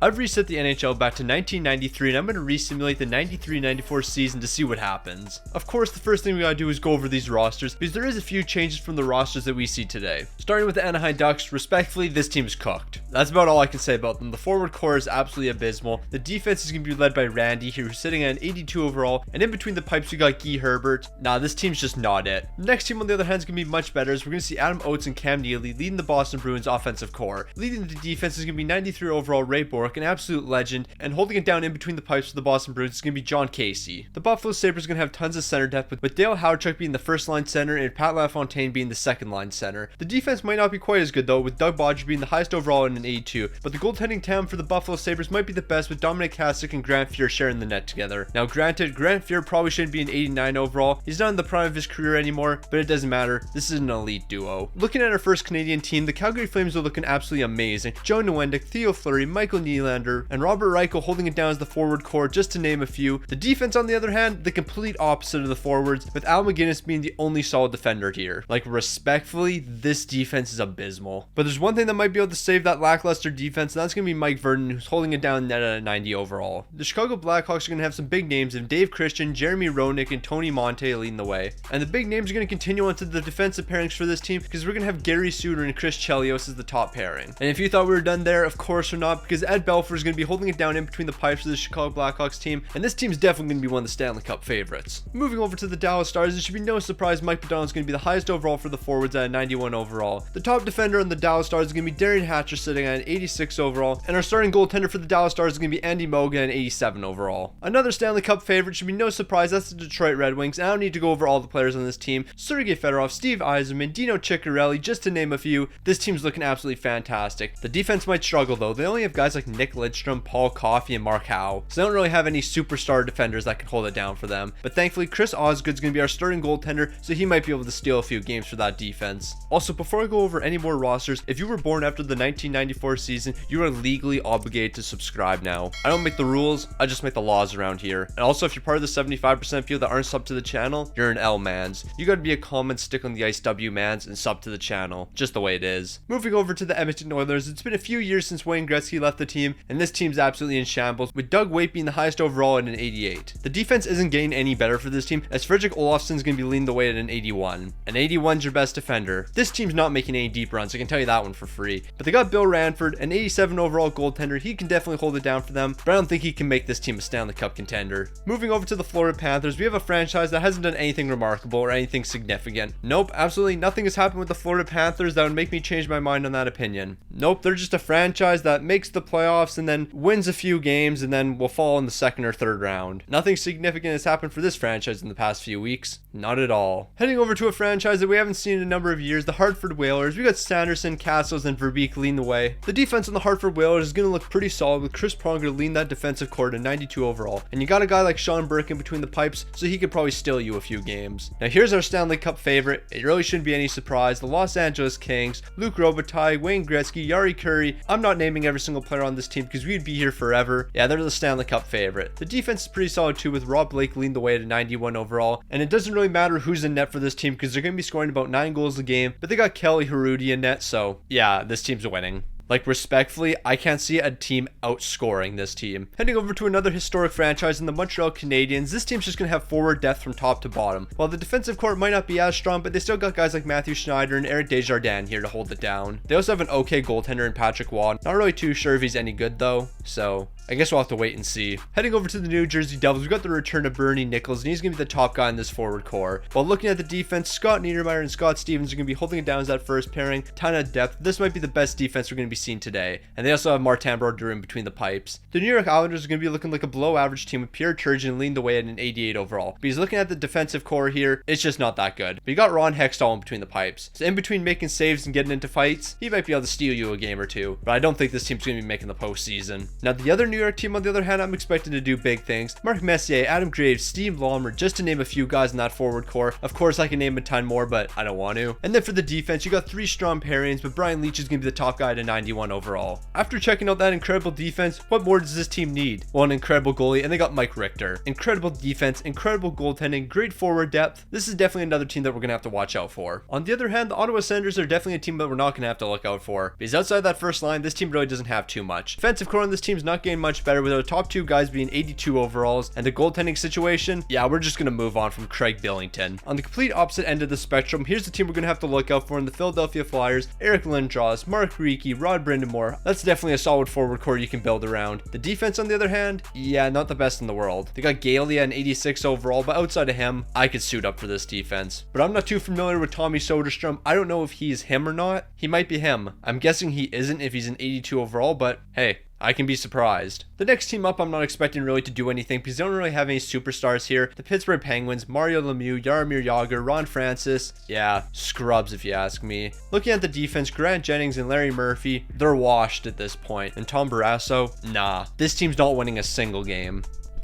I've reset the NHL back to 1993 and I'm going to resimulate the 93-94 season to see what happens. Of course, the first thing we gotta do is go over these rosters because there is a few changes from the rosters that we see today. Starting with the Anaheim Ducks, respectfully, this team's cooked. That's about all I can say about them. The forward core is absolutely abysmal. The defense is going to be led by Randy here, who's sitting at an 82 overall, and in between the pipes we got Guy Herbert. Nah, this team's just not it. The next team on the other hand is going to be much better, as we're going to see Adam Oates and Cam Neely leading the Boston Bruins offensive core. Leading the defense is going to be 93 overall Ray Bourque, an absolute legend, and holding it down in between the pipes for the Boston Bruins is going to be John Casey. The Buffalo Sabres are going to have tons of center depth, with Dale Howardchuk being the first line center and Pat LaFontaine being the second line center. The defense might not be quite as good though, with Doug Bodger being the highest overall in an 82, but the goaltending talent for the Buffalo Sabres might be the best, with Dominic Hasek and Grant Fuhr sharing the net together. Now granted, Grant Fuhr probably shouldn't be an 89 overall. He's not in the prime of his career anymore, but it doesn't matter. This is an elite duo. Looking at our first Canadian team, the Calgary Flames are looking absolutely amazing. Joe Nowindick, Theo Fleury, Michael Nylander, and Robert Reichel holding it down as the forward core, just to name a few. The defense, on the other hand, the complete opposite of the forwards, with Al McGinnis being the only solid defender here. Like, respectfully, this defense is abysmal. But there's one thing that might be able to save that lackluster defense, and that's going to be Mike Verdon, who's holding it down net at a 90 overall. The Chicago Blackhawks are going to have some big names of Dave Christian, Jeremy Roenick, and Tony Monte leading the way. And the big names are going to continue onto the defensive pairings for this team, because we're going to have Gary Suter and Chris Chelios as the top pairing. And if you thought we were done there, of course we're not, because Ed Belfour is going to be holding it down in between the pipes of the Chicago Blackhawks team, and this team's definitely going to be one of the Stanley Cup favorites. Moving over to the Dallas Stars, it should be no surprise Mike Modano is going to be the highest overall for the forwards at a 91 overall. The top defender on the Dallas Stars is going to be Darian Hatcher sitting at an 86 overall, and our starting goaltender for the Dallas Stars is going to be Andy Mogan at an 87 overall. Another Stanley Cup favorite should be no surprise, that's the Detroit Red Wings, and I don't need to go over all the players on this team. Sergei Fedorov, Steve Yzerman, Dino Ciccarelli, just to name a few. This team's looking absolutely fantastic. The defense might struggle though. They only have guys like Nick Lidstrom, Paul Coffey, and Mark Howe, so they don't really have any superstar defenders that can hold it down for them. But thankfully, Chris Osgood's going to be our starting goaltender, so he might be able to steal a few games for that defense. Also, before I go over any more rosters, if you were born after the 1994 season, you are legally obligated to subscribe now. I don't make the rules, I just make the laws around here. And also, if you're part of the 75% of people that aren't sub to the channel, you're an L-mans. You gotta be a common stick on the ice W-mans and sub to the channel, just the way it is. Moving over to the Edmonton Oilers, it's been a few years since Wayne Gretzky left the team, and this team's absolutely in shambles, with Doug Weight being the highest overall at an 88. The defense isn't getting any better for this team, as Fredrik Olofsson's going to be leading the way at an 81. An 81's your best defender. This team's not making any deep runs, I can tell you that one for free. But they got Bill Ranford, an 87 overall goaltender. He can definitely hold it down for them, but I don't think he can make this team a Stanley Cup contender. Moving over to the Florida Panthers, we have a franchise that hasn't done anything remarkable or anything significant. Nope, absolutely nothing has happened with the Florida Panthers that would make me change my mind on that opinion. Nope, they're just a franchise that makes the playoffs and then wins a few games and then will fall in the second or third round. Nothing significant has happened for this franchise in the past few weeks. Not at all. Heading over to a franchise that we haven't seen in a number of years, the Hartford Whalers. We got Sanderson, Castles, and Verbeek leading the way. The defense on the Hartford Whalers is going to look pretty solid, with Chris Pronger leading that defensive core to 92 overall. And you got a guy like Sean Burke in between the pipes, so he could probably steal you a few games. Now here's our Stanley Cup favorite. It really shouldn't be any surprise. The Los Angeles Kings, Luc Robitaille, Wayne Gretzky, Yari Curry. I'm not naming every single player on this team because we'd be here forever. Yeah, they're the Stanley Cup favorite. The defense is pretty solid too, with Rob Blake leading the way to 91 overall. And it doesn't really matter who's in net for this team because they're going to be scoring about 9 goals a game. But they got Kelly Hrudey in net, so yeah, this team's winning. Like, respectfully, I can't see a team outscoring this team. Heading over to another historic franchise in the Montreal Canadiens, this team's just going to have forward depth from top to bottom. While the defensive core might not be as strong, but they still got guys like Matthew Schneider and Eric Desjardins here to hold it down. They also have an okay goaltender in Patrick Waugh. Not really too sure if he's any good though, so I guess we'll have to wait and see. Heading over to the New Jersey Devils, we got the return of Bernie Nichols, and he's going to be the top guy in this forward core. While looking at the defense, Scott Niedermayer and Scott Stevens are going to be holding it down as that first pairing. Ton of depth. This might be the best defense we're going to be seeing today. And they also have Martin Brodeur in between the pipes. The New York Islanders are going to be looking like a below average team, with Pierre Turgeon leading the way at an 88 overall. But he's looking at the defensive core here, it's just not that good. But you got Ron Hextall in between the pipes. So in between making saves and getting into fights, he might be able to steal you a game or two. But I don't think this team's going to be making the postseason. Now the other New York team, on the other hand, I'm expecting to do big things. Mark Messier, Adam Graves, Steve Ballmer, just to name a few guys in that forward core. Of course, I can name a ton more, but I don't want to. And then for the defense, you got 3 strong pairings, but Brian Leetch is going to be the top guy to 91 overall. After checking out that incredible defense, what more does this team need? Well, an incredible goalie, and they got Mike Richter. Incredible defense, incredible goaltending, great forward depth. This is definitely another team that we're going to have to watch out for. On the other hand, the Ottawa Senators are definitely a team that we're not going to have to look out for, because outside that first line, this team really doesn't have too much. Defensive core on this team's not getting much better, with our top 2 guys being 82 overalls, and the goaltending situation, yeah, we're just going to move on from Craig Billington. On the complete opposite end of the spectrum, here's the team we're going to have to look out for in the Philadelphia Flyers: Eric Lindros, Mark Rieke, Rod Brindamore. That's definitely a solid forward core you can build around. The defense, on the other hand, yeah, not the best in the world. They got Galia and 86 overall, but outside of him, I could suit up for this defense. But I'm not too familiar with Tommy Soderstrom. I don't know if he's him or not. He might be him. I'm guessing he isn't if he's an 82 overall, but hey, I can be surprised. The next team up, I'm not expecting really to do anything because they don't really have any superstars here. The Pittsburgh Penguins: Mario Lemieux, Jaromir Jagr, Ron Francis. Yeah, scrubs if you ask me. Looking at the defense, Grant Jennings and Larry Murphy, they're washed at this point. And Tom Barrasso, nah. This team's not winning a single game.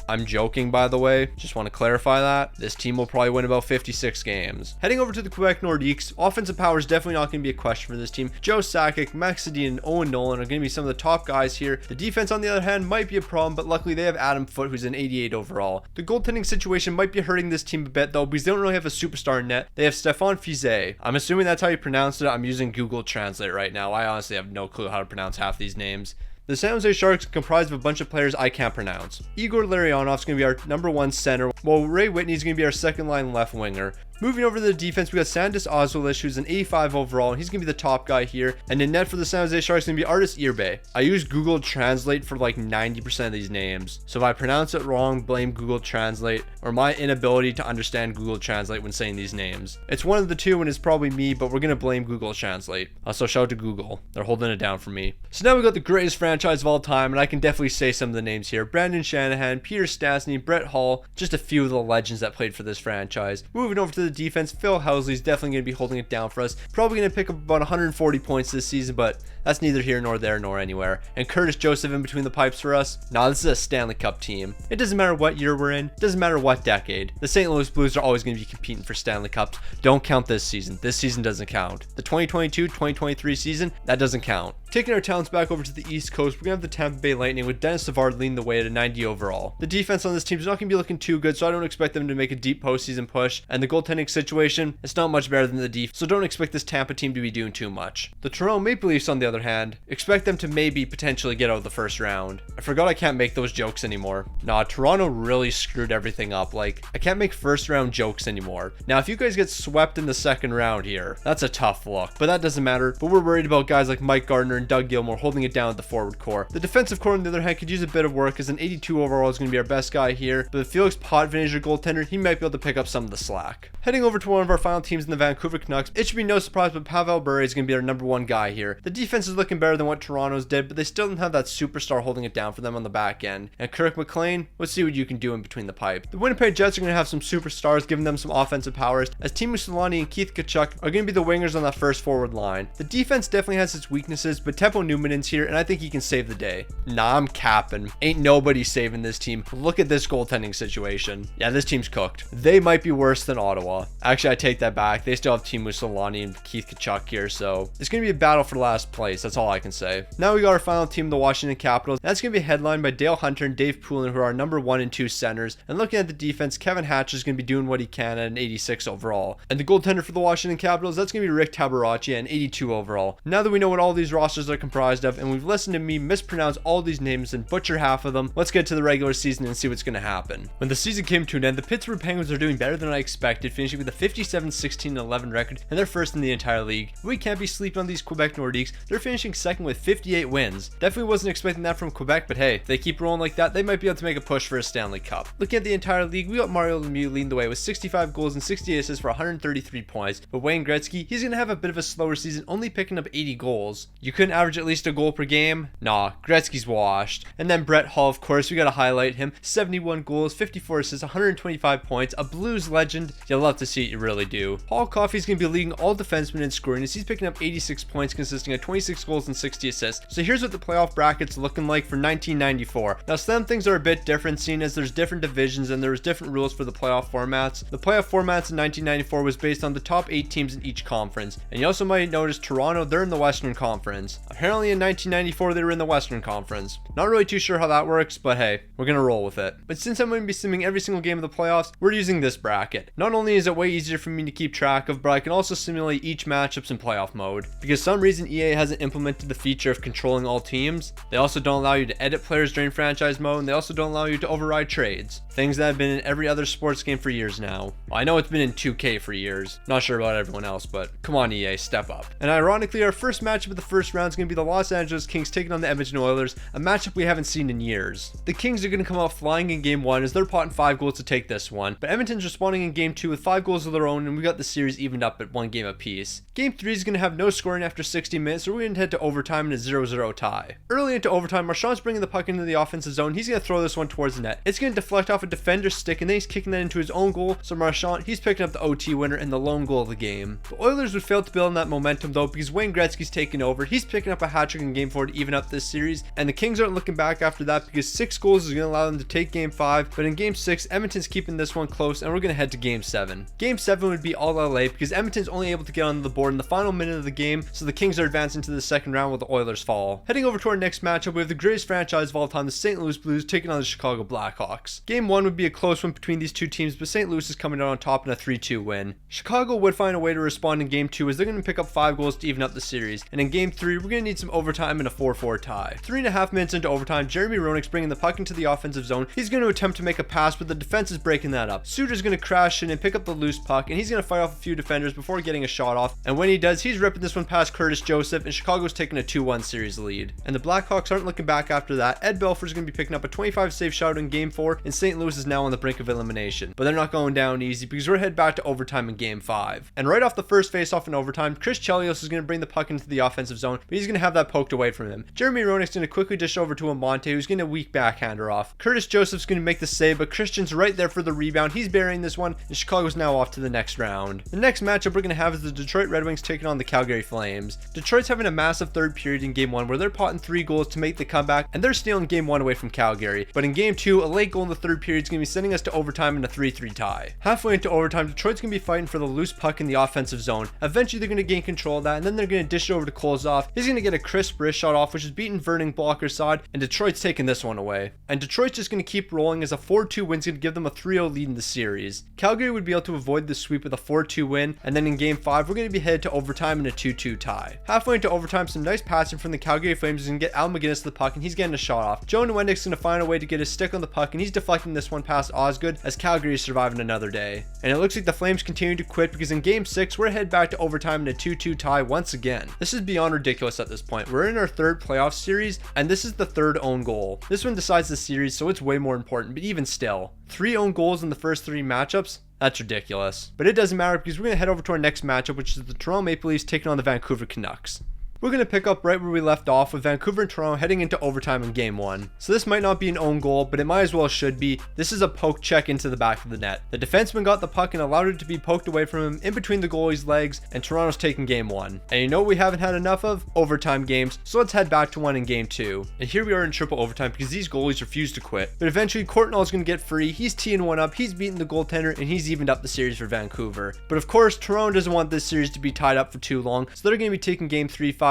I'm joking, by the way. Just want to clarify that. This team will probably win about 56 games. Heading over to the Quebec Nordiques, offensive power is definitely not going to be a question for this team. Joe Sakic, Max Sedin, and Owen Nolan are going to be some of the top guys here. The defense, on the other hand, might be a problem, but luckily they have Adam Foote, who's an 88 overall. The goaltending situation might be hurting this team a bit, though, because they don't really have a superstar in net. They have Stéphane Fizet. I'm assuming that's how you pronounce it. I'm using Google Translate right now. I honestly have no clue how to pronounce half these names. The San Jose Sharks are comprised of a bunch of players I can't pronounce. Igor Larionov's going to be our number 1 center, while Ray Whitney's going to be our second line left winger. Moving over to the defense, we got Sandis Ozolish, who's an 85 overall, and he's going to be the top guy here. And in net for the San Jose Sharks is going to be Artis Irbe. I use Google Translate for like 90% of these names. So if I pronounce it wrong, blame Google Translate or my inability to understand Google Translate when saying these names. It's one of the two and it's probably me, but we're going to blame Google Translate. So shout out to Google. They're holding it down for me. So now we got the greatest franchise of all time, and I can definitely say some of the names here. Brandon Shanahan, Peter Stastny, Brett Hull, just a few of the legends that played for this franchise. Moving over to the defense, Phil Housley's definitely going to be holding it down for us. Probably going to pick up about 140 points this season, but that's neither here nor there nor anywhere. And Curtis Joseph in between the pipes for us. Nah, this is a Stanley Cup team. It doesn't matter what year we're in. It doesn't matter what decade. The St. Louis Blues are always going to be competing for Stanley Cups. Don't count this season. This season doesn't count. The 2022-2023 season, that doesn't count. Taking our talents back over to the East Coast, we're going to have the Tampa Bay Lightning with Dennis Savard leading the way at a 90 overall. The defense on this team is not going to be looking too good, so I don't expect them to make a deep postseason push. And the goaltending situation, it's not much better than the defense, so don't expect this Tampa team to be doing too much. The Toronto Maple Leafs, on the other hand, expect them to maybe potentially get out of the first round. I forgot I can't make those jokes anymore. Nah, Toronto really screwed everything up. Like, I can't make first round jokes anymore. Now, if you guys get swept in the second round here, that's a tough look, but that doesn't matter. But we're worried about guys like Mike Gardner and Doug Gilmour holding it down at the forward core. The defensive core, on the other hand, could use a bit of work, as an 82 overall is going to be our best guy here, but the Felix Potvin, goaltender, he might be able to pick up some of the slack. Heading over to one of our final teams in the Vancouver Canucks, it should be no surprise, but Pavel Bure is going to be our number 1 guy here. The defense is looking better than what Toronto's did, but they still don't have that superstar holding it down for them on the back end. And Kirk McLean, let's see what you can do in between the pipe. The Winnipeg Jets are going to have some superstars, giving them some offensive powers, as Teemu Selanne and Keith Tkachuk are going to be the wingers on that first forward line. The defense definitely has its weaknesses, but Teppo Numanen's here, and I think he can save the day. Nah, I'm capping. Ain't nobody saving this team. Look at this goaltending situation. Yeah, this team's cooked. They might be worse than Ottawa. Actually, I take that back. They still have Teemu Selanne and Keith Tkachuk here, so it's going to be a battle for last place. That's all I can say. Now we got our final team, the Washington Capitals. That's going to be headlined by Dale Hunter and Dave Poulin, who are our number 1 and 2 centers. And looking at the defense, Kevin Hatch is going to be doing what he can at an 86 overall. And the goaltender for the Washington Capitals, that's going to be Rick Tabaracci at an 82 overall. Now that we know what all these rosters are comprised of, and we've listened to me mispronounce all these names and butcher half of them, let's get to the regular season and see what's going to happen. When the season came to an end, the Pittsburgh Penguins are doing better than I expected, finishing with a 57-16-11 record, and they're first in the entire league. We can't be sleeping on these Quebec Nordiques. They're finishing second with 58 wins. Definitely wasn't expecting that from Quebec, but hey, if they keep rolling like that, they might be able to make a push for a Stanley Cup. Looking at the entire league, we got Mario Lemieux leading the way with 65 goals and 68 assists for 133 points, but Wayne Gretzky, he's going to have a bit of a slower season, only picking up 80 goals. You couldn't going to average at least a goal per game? Nah, Gretzky's washed. And then Brett Hull, of course, we got to highlight him. 71 goals, 54 assists, 125 points, a Blues legend. You love to see it, you really do. Paul Coffey's going to be leading all defensemen in scoring as he's picking up 86 points, consisting of 26 goals and 60 assists. So here's what the playoff bracket's looking like for 1994. Now some things are a bit different, seeing as there's different divisions and there's different rules for the playoff formats. The playoff formats in 1994 was based on the top 8 teams in each conference. And you also might notice Toronto, they're in the Western Conference. Apparently in 1994 they were in the Western Conference. Not really too sure how that works, but hey, we're gonna roll with it. But since I'm going to be simming every single game of the playoffs, we're using this bracket. Not only is it way easier for me to keep track of, but I can also simulate each matchups in playoff mode. Because some reason EA hasn't implemented the feature of controlling all teams. They also don't allow you to edit players during franchise mode, and they also don't allow you to override trades. Things that have been in every other sports game for years now. Well, I know it's been in 2K for years. Not sure about everyone else, but come on EA, step up. And ironically, our first matchup of the first round is going to be the Los Angeles Kings taking on the Edmonton Oilers, a matchup we haven't seen in years. The Kings are going to come out flying in game 1 as they're potting 5 goals to take this one, but Edmonton's responding in game 2 with 5 goals of their own, and we got the series evened up at 1 game apiece. Game 3 is going to have no scoring after 60 minutes, so we're going to head to overtime in a 0-0 tie. Early into overtime, Marchand's bringing the puck into the offensive zone. He's going to throw this one towards the net. It's going to deflect off a defender's stick, and then he's kicking that into his own goal, so Marchand, he's picking up the OT winner and the lone goal of the game. The Oilers would fail to build on that momentum though, because Wayne Gretzky's taking over. He's picking up a hat-trick in game 4 to even up this series, and the Kings aren't looking back after that because 6 goals is going to allow them to take game 5, but in game 6, Edmonton's keeping this one close, and we're going to head to game 7. Game 7 would be all LA because Edmonton's only able to get on the board in the final minute of the game, so the Kings are advancing to the second round while the Oilers fall. Heading over to our next matchup, we have the greatest franchise of all time, the St. Louis Blues, taking on the Chicago Blackhawks. Game 1 would be a close one between these two teams, but St. Louis is coming out on top in a 3-2 win. Chicago would find a way to respond in game 2 as they're going to pick up 5 goals to even up the series, and in game 3 we're going to need some overtime and a 4-4 tie. 3.5 minutes into overtime, Jeremy Roenick's bringing the puck into the offensive zone. He's going to attempt to make a pass, but the defense is breaking that up. Suter's going to crash in and pick up the loose puck, and he's going to fight off a few defenders before getting a shot off, and when he does, he's ripping this one past Curtis Joseph, and Chicago's taking a 2-1 series lead. And the Blackhawks aren't looking back after that. Ed Belfour's going to be picking up a 25 save shutout in game 4, and St. Louis is now on the brink of elimination. But they're not going down easy because we're headed back to overtime in game 5. And right off the first face-off in overtime, Chris Chelios is going to bring the puck into the offensive zone, but he's going to have that poked away from him. Jeremy Roenick's going to quickly dish over to Amonte, who's going to weak backhander off. Curtis Joseph's going to make the save, but Christian's right there for the rebound. He's burying this one, and Chicago's now off to the next round. The next matchup we're going to have is the Detroit Red Wings taking on the Calgary Flames. Detroit's having a massive third period in game 1 where they're potting 3 goals to make the comeback, and they're stealing game 1 away from Calgary. But in game 2, a late goal in the third period is going to be sending us to overtime in a 3-3 tie. Halfway into overtime, Detroit's going to be fighting for the loose puck in the offensive zone. Eventually they're going to gain control of that, and then they're going to dish it over to Kolzov. He's going to get a crisp wrist shot off, which is beating Vernon Blocker's side, and Detroit's taking this one away. And Detroit's just going to keep rolling as a 4-2 win's going to give them a 3-0 lead in the series. Calgary would be able to avoid the sweep with a 4-2 win, and then in game 5 we're going to be headed to overtime in a 2-2 tie. Halfway into overtime, some nice passing from the Calgary Flames is going to get Al McGinnis to the puck, and he's getting a shot off. Joe Nwendik's going to find a way to get his stick on the puck, and he's deflecting this one past Osgood as Calgary is surviving another day. And it looks like the Flames continue to quit because in game 6 we're headed back to overtime in a 2-2 tie once again. This is beyond ridiculous at this point. We're in our 3rd playoff series, and this is the 3rd own goal. This one decides the series, so it's way more important, but even still, 3 own goals in the first 3 matchups? That's ridiculous. But it doesn't matter because we're going to head over to our next matchup, which is the Toronto Maple Leafs taking on the Vancouver Canucks. We're going to pick up right where we left off with Vancouver and Toronto heading into overtime in game 1. So this might not be an own goal, but it might as well should be. This is a poke check into the back of the net. The defenseman got the puck and allowed it to be poked away from him in between the goalie's legs, and Toronto's taking game 1. And you know what we haven't had enough of? Overtime games. So let's head back to one in game 2. And here we are in triple overtime because these goalies refuse to quit. But eventually Courtnall's going to get free. He's teeing one up. He's beating the goaltender, and he's evened up the series for Vancouver. But of course, Toronto doesn't want this series to be tied up for too long, so they're going to be taking game 3 5-1.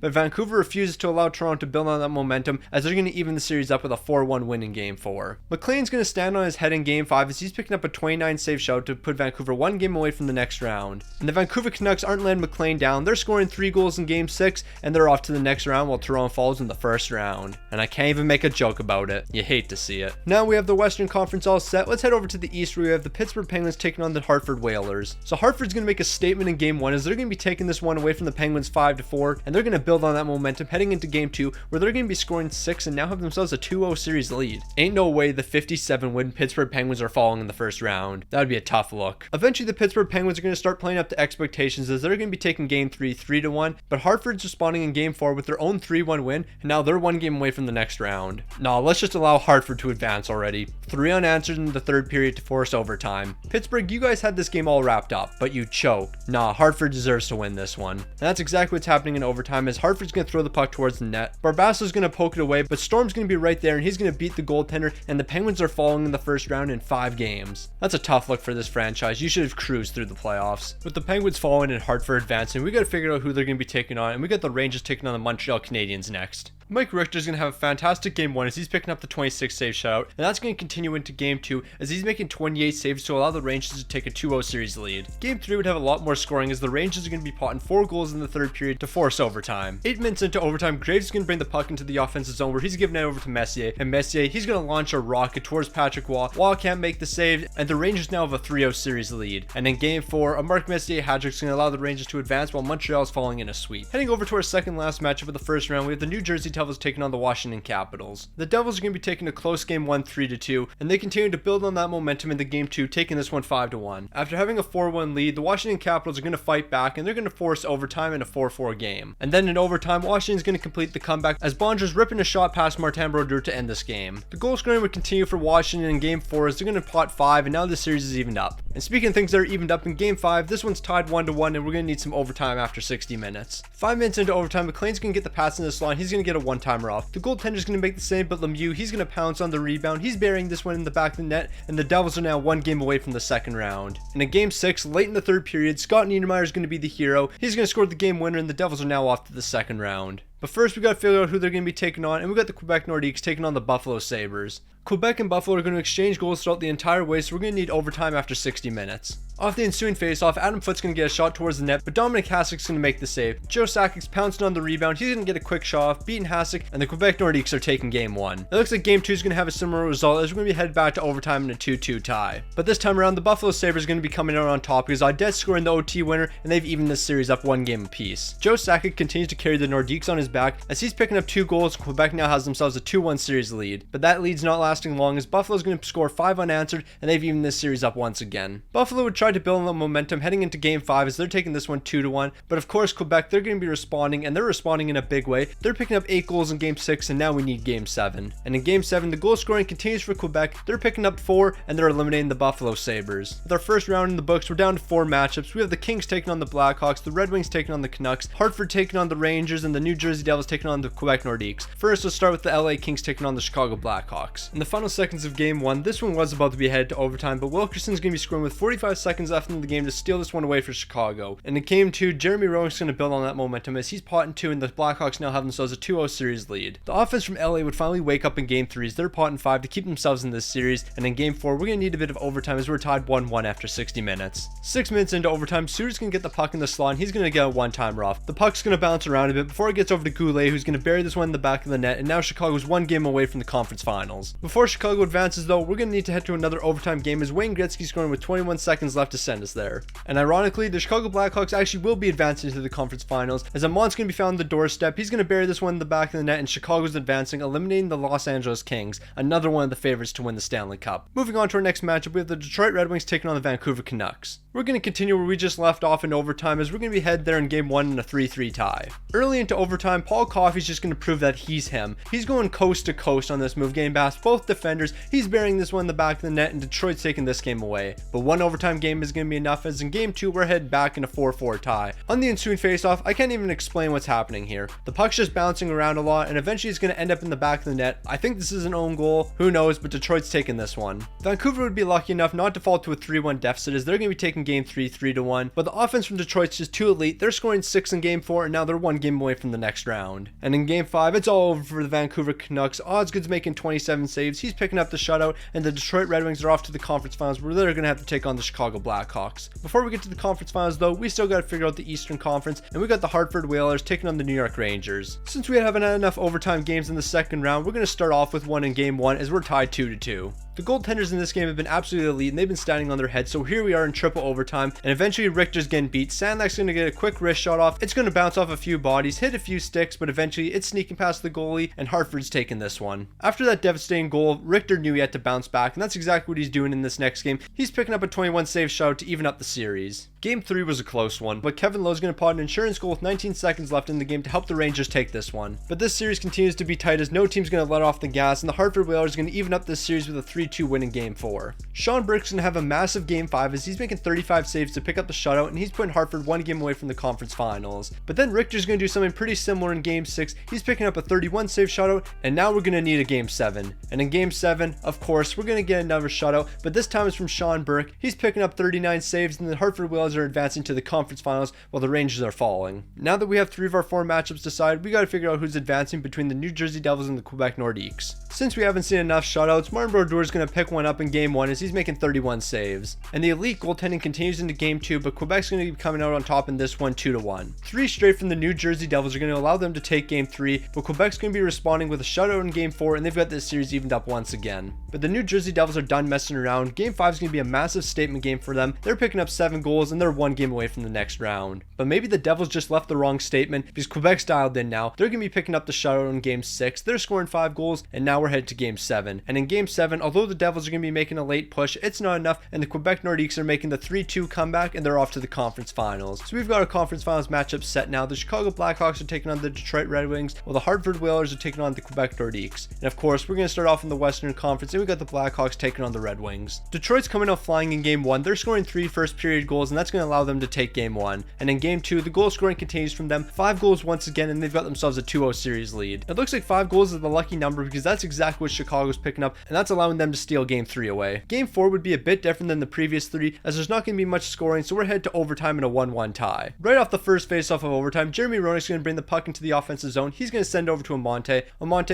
But Vancouver refuses to allow Toronto to build on that momentum as they're going to even the series up with a 4-1 win in game 4. McLean's going to stand on his head in game 5 as he's picking up a 29 save shutout to put Vancouver 1 game away from the next round. And the Vancouver Canucks aren't letting McLean down. They're scoring 3 goals in game 6 and they're off to the next round while Toronto falls in the first round. And I can't even make a joke about it. You hate to see it. Now we have the Western Conference all set. Let's head over to the East where we have the Pittsburgh Penguins taking on the Hartford Whalers. So Hartford's going to make a statement in game 1 as they're going to be taking this one away from the Penguins 5-4. 4, and they're going to build on that momentum heading into game 2, where they're going to be scoring 6 and now have themselves a 2-0 series lead. Ain't no way the 57-win Pittsburgh Penguins are falling in the first round. That would be a tough look. Eventually, the Pittsburgh Penguins are going to start playing up to expectations as they're going to be taking game 3 3-1, but Hartford's responding in game 4 with their own 3-1 win, and now they're one game away from the next round. Nah, let's just allow Hartford to advance already. 3 unanswered in the third period to force overtime. Pittsburgh, you guys had this game all wrapped up, but you choked. Nah, Hartford deserves to win this one. And that's exactly what's happening in overtime as Hartford's going to throw the puck towards the net. Barbasso's going to poke it away, but Storm's going to be right there and he's going to beat the goaltender, and the Penguins are falling in the first round in 5 games. That's a tough look for this franchise. You should have cruised through the playoffs. With the Penguins falling and Hartford advancing, we got to figure out who they're going to be taking on, and we got the Rangers taking on the Montreal Canadiens next. Mike Richter's going to have a fantastic game 1 as he's picking up the 26 save shutout, and that's going to continue into game 2 as he's making 28 saves to allow the Rangers to take a 2-0 series lead. Game 3 would have a lot more scoring as the Rangers are going to be potting 4 goals in the third period to force overtime. 8 minutes into overtime, Graves is going to bring the puck into the offensive zone where he's giving it over to Messier, and Messier, he's going to launch a rocket towards Patrick Waugh. Waugh can't make the save, and the Rangers now have a 3-0 series lead. And in game 4, a Mark Messier hat-trick is going to allow the Rangers to advance while Montreal is falling in a sweep. Heading over to our second last matchup of the first round, we have the New Jersey Devils taking on the Washington Capitals. The Devils are going to be taking a close game 1 3-2, and they continue to build on that momentum into game 2, taking this one 5-1. After having a 4-1 lead, the Washington Capitals are going to fight back and they're going to force overtime in a 4-4 game. And then in overtime, Washington's going to complete the comeback as Bondra's ripping a shot past Martin Brodeur to end this game. The goal scoring would continue for Washington in game 4 as they're going to pot 5, and now the series is evened up. And speaking of things that are evened up, in game 5, this one's tied 1-1, and we're going to need some overtime after 60 minutes. 5 minutes into overtime, McLean's going to get the pass in the slot, and he's going to get a one-timer off. The goaltender's going to make the save, but Lemieux, he's going to pounce on the rebound. He's burying this one in the back of the net, and the Devils are now one game away from the second round. And in game 6, late in the third period, Scott Niedermayer is going to be the hero. He's going to score the game winner, and the Devils are now off to the second round. But first, we got to figure out who they're going to be taking on, and we got the Quebec Nordiques taking on the Buffalo Sabres. Quebec and Buffalo are going to exchange goals throughout the entire way, so we're going to need overtime after 60 minutes. Off the ensuing faceoff, Adam Foote's going to get a shot towards the net, but Dominic Hasek's going to make the save. Joe Sakic's pouncing on the rebound. He's going to get a quick shot off, beating Hasek, and the Quebec Nordiques are taking game 1. It looks like game 2 is going to have a similar result as we're going to be headed back to overtime in a 2-2 tie. But this time around, the Buffalo Sabres are going to be coming out on top because Audette's scoring the OT winner, and they've evened this series up 1 game apiece. Joe Sakic continues to carry the Nordiques on his back as he's picking up 2 goals. Quebec now has themselves a 2-1 series lead. But that lead's not lasting long as Buffalo's going to score 5 unanswered, and they've evened this series up once again. Buffalo would try to build on the momentum heading into game 5 as they're taking this one 2-1, but of course Quebec, they're going to be responding, and they're responding in a big way. They're picking up 8 goals in game 6, and now we need game 7. And in game 7, the goal scoring continues for Quebec. They're picking up 4, and they're eliminating the Buffalo Sabres. With our first round in the books, we're down to 4 matchups. We have the Kings taking on the Blackhawks, the Red Wings taking on the Canucks, Hartford taking on the Rangers, and the New Jersey Devils taking on the Quebec Nordiques. First, let's start with the LA Kings taking on the Chicago Blackhawks. In the final seconds of game 1, this one was about to be headed to overtime, but Wilkerson's going to be scoring with 45 seconds left in the game to steal this one away for Chicago. And in game 2, Jeremy Roenick's going to build on that momentum as he's potting 2, and the Blackhawks now have themselves a 2-0 series lead. The offense from LA would finally wake up in game 3 as they're potting 5 to keep themselves in this series, and in game 4, we're going to need a bit of overtime as we're tied 1-1 after 60 minutes. 6 minutes into overtime, Suter's going to get the puck in the slot, and he's going to get a one-timer off. The puck's going to bounce around a bit before it gets over to Goulet, who's going to bury this one in the back of the net, and now Chicago's 1 game away from the conference finals. Before Chicago advances though, we're going to need to head to another overtime game as Wayne Gretzky's scoring with 21 seconds left to send us there. And ironically, the Chicago Blackhawks actually will be advancing to the conference finals as Amont's going to be found on the doorstep. He's going to bury this one in the back of the net, and Chicago's advancing, eliminating the Los Angeles Kings, another one of the favorites to win the Stanley Cup. Moving on to our next matchup, we have the Detroit Red Wings taking on the Vancouver Canucks. We're going to continue where we just left off in overtime as we're going to be headed there in game 1 in a 3-3 tie. Early into overtime, Paul Coffey's just going to prove that he's him. He's going coast to coast on this move, getting past both defenders. He's burying this one in the back of the net, and Detroit's taking this game away. But one overtime game is going to be enough as in game 2 we're headed back in a 4-4 tie. On the ensuing faceoff, I can't even explain what's happening here. The puck's just bouncing around a lot, and eventually it's going to end up in the back of the net. I think this is an own goal. Who knows, but Detroit's taking this one. Vancouver would be lucky enough not to fall to a 3-1 deficit as they're going to be taking game 3 3-1, but the offense from Detroit's just too elite. They're scoring 6 in game 4, and now they're 1 game away from the next round. And in game 5, it's all over for the Vancouver Canucks. Osgood's making 27 saves. He's picking up the shutout, and the Detroit Red Wings are off to the conference finals where they're going to have to take on the Chicago Blackhawks. Before we get to the conference finals though, we still got to figure out the Eastern Conference, and we got the Hartford Whalers taking on the New York Rangers. Since we haven't had enough overtime games in the second round, we're going to start off with one in game 1 as we're tied 2-2. The goaltenders in this game have been absolutely elite, and they've been standing on their head. So here we are in triple overtime, and eventually Richter's getting beat. Sandlak's going to get a quick wrist shot off. It's going to bounce off a few bodies, hit a few sticks, but eventually it's sneaking past the goalie, and Hartford's taking this one. After that devastating goal, Richter knew he had to bounce back, and that's exactly what he's doing in this next game. He's picking up a 21 save shutout to even up the series. Game 3 was a close one, but Kevin Lowe's going to pot an insurance goal with 19 seconds left in the game to help the Rangers take this one. But this series continues to be tight as no team's going to let off the gas, and the Hartford Whalers are going to even up this series with a 3-2 win in Game 4. Sean Burke's going to have a massive Game 5 as he's making 35 saves to pick up the shutout, and he's putting Hartford one game away from the conference finals. But then Richter's going to do something pretty similar in Game 6. He's picking up a 31 save shutout, and now we're going to need a Game 7. And in Game 7, of course, we're going to get another shutout, but this time it's from Sean Burke. He's picking up 39 saves, and the Hartford Whalers are advancing to the conference finals while the Rangers are falling. Now that we have 3 of our 4 matchups decided, we got to figure out who's advancing between the New Jersey Devils and the Quebec Nordiques. Since we haven't seen enough shutouts, Martin Brodeur is going to pick one up in Game 1 as he's making 31 saves. And the elite goaltending continues into Game 2, but Quebec's going to be coming out on top in this one 2-1. 3 straight from the New Jersey Devils are going to allow them to take Game 3, but Quebec's going to be responding with a shutout in Game 4, and they've got this series evened up once again. But the New Jersey Devils are done messing around. Game 5 is going to be a massive statement game for them. They're picking up 7 goals, and they're 1 game away from the next round. But maybe the Devils just left the wrong statement because Quebec's dialed in now. They're going to be picking up the shutout in Game 6. They're scoring 5 goals, and now we're headed to Game 7. And in Game 7, although the Devils are going to be making a late push, it's not enough, and the Quebec Nordiques are making the 3-2 comeback, and they're off to the conference finals. So we've got our conference finals matchup set now. The Chicago Blackhawks are taking on the Detroit Red Wings, while the Hartford Whalers are taking on the Quebec Nordiques. And of course, we're going to start off in the Western Conference, and we got the Blackhawks taking on the Red Wings. Detroit's coming out flying in Game 1. They're scoring 3 first period goals, and that's going to allow them to take Game 1. And in Game 2, the goal scoring continues from them. 5 goals once again, and they've got themselves a 2-0 series lead. It looks like 5 goals is the lucky number because that's exactly what Chicago's picking up, and that's allowing them to steal Game 3 away. Game 4 would be a bit different than the previous 3, as there's not going to be much scoring, so we're headed to overtime in a 1-1 tie. Right off the first face-off of overtime, Jeremy Roenick's going to bring the puck into the offensive zone. He's going to send over to Amante.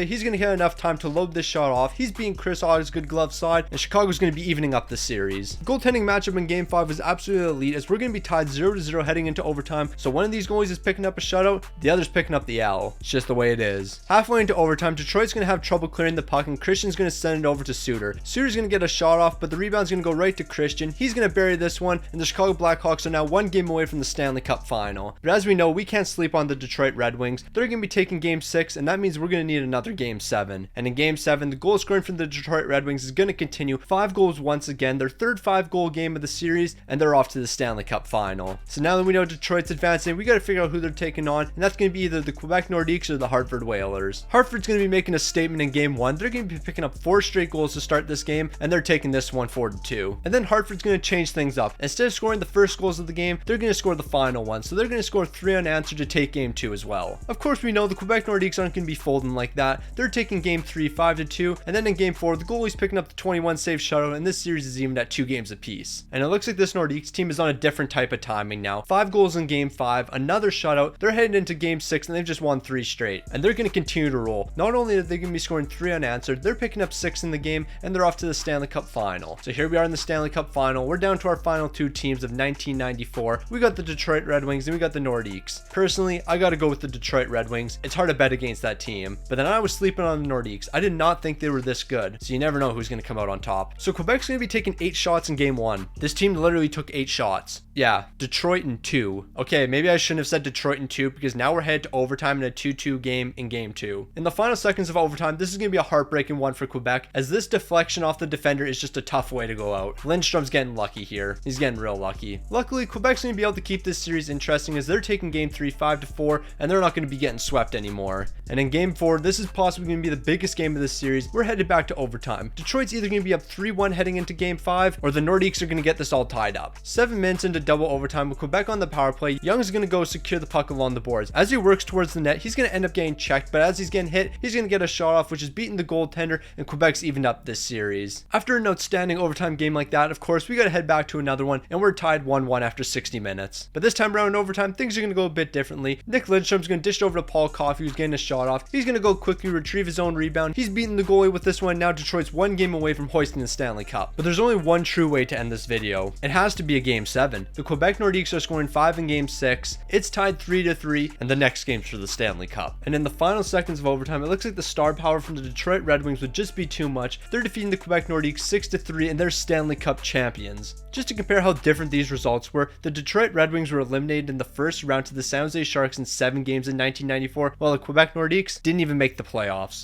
He's going to get enough time to load this shot off. He's beating Chris Otto's good glove side, and Chicago's going to be evening up the series. The goaltending matchup in Game 5 was absolutely elite, as we're going to be tied 0-0 heading into overtime, so one of these goalies is picking up a shutout, the other's picking up the L. It's just the way it is. Halfway into overtime, Detroit's going to have trouble clearing the puck, and Christian's going to send it over to Suter. Suter's going to get a shot off, but the rebound's going to go right to Christian. He's going to bury this one, and the Chicago Blackhawks are now 1 game away from the Stanley Cup Final. But as we know, we can't sleep on the Detroit Red Wings. They're going to be taking Game 6, and that means we're going to need another Game 7. And in Game 7, the goal scoring from the Detroit Red Wings is going to continue. 5 goals once again, their third 5-goal game of the series, and they're off to the Stanley Cup Final. So now that we know Detroit's advancing, we got to figure out who they're taking on, and that's going to be either the Quebec Nordiques or the Hartford Whalers. Hartford's going to be making a statement in Game 1. They're going to be picking up 4 straight goals to start this game, and they're taking this one 4-2. And then Hartford's going to change things up. Instead of scoring the first goals of the game, they're going to score the final one. So they're going to score 3 unanswered to take Game 2 as well. Of course, we know the Quebec Nordiques aren't going to be folding like that. They're taking Game 3 5-2, and then in Game 4, the goalie's picking up the 21 save shutout, and this series is even at 2 games apiece. And it looks like this Nordiques team is on a different type of timing now. 5 goals in Game 5, another shutout. They're heading into Game 6, and they've just won 3 straight. And they're going to continue to roll. Not only are they going to be scoring 3 unanswered, they're picking up 6 in the game, and they're off to the Stanley Cup Final. So here we are in the Stanley Cup Final. We're down to our final 2 teams of 1994. We got the Detroit Red Wings, and we got the Nordiques. Personally, I got to go with the Detroit Red Wings. It's hard to bet against that team. But then I was sleeping on the Nordiques. I did not think they were this good. So you never know who's going to come out on top. So Quebec's going to be taking 8 shots in Game 1. This team literally took 8 shots. Yeah, Detroit in 2. Okay, maybe I shouldn't have said Detroit in 2 because now we're headed to overtime in a 2-2 game in Game 2. In the final seconds of overtime, this is going to be a heartbreaking one for Quebec, as this deflection off the defender is just a tough way to go out. Lindstrom's getting lucky here. He's getting real lucky. Luckily, Quebec's going to be able to keep this series interesting as they're taking Game 3 5-4, and they're not going to be getting swept anymore. And in Game 4, this is possibly going to be the biggest game of this series. We're headed back to overtime. Detroit's either going to be up 3-1 heading into Game 5, or the Nordiques are going to get this all tied up. 7 minutes into double overtime with Quebec on the power play, Young's going to go secure the puck along the boards. As he works towards the net, he's going to end up getting checked, but as he's getting hit, he's going to get a shot off, which is beating the goaltender, and Quebec's evened up this series. After an outstanding overtime game like that, of course, we got to head back to another one, and we're tied 1-1 after 60 minutes. But this time around in overtime, things are going to go a bit differently. Nick Lindstrom's going to dish it over to Paul Coffey, who's getting a shot off. He's going to go quickly retrieve his own rebound. He's beating the goalie with this one. Now Detroit's 1 game away from hoisting the Stanley Cup. But there's only one true way to end this video. It has to be a Game 7. The Quebec Nordiques are scoring 5 in Game 6. It's tied 3-3, and the next game's for the Stanley Cup. And in the final seconds of overtime, it looks like the star power from the Detroit Red Wings would just be too much. They're defeating defeating the Quebec Nordiques 6-3 and they're Stanley Cup champions. Just to compare how different these results were, the Detroit Red Wings were eliminated in the first round to the San Jose Sharks in 7 games in 1994, while the Quebec Nordiques didn't even make the playoffs.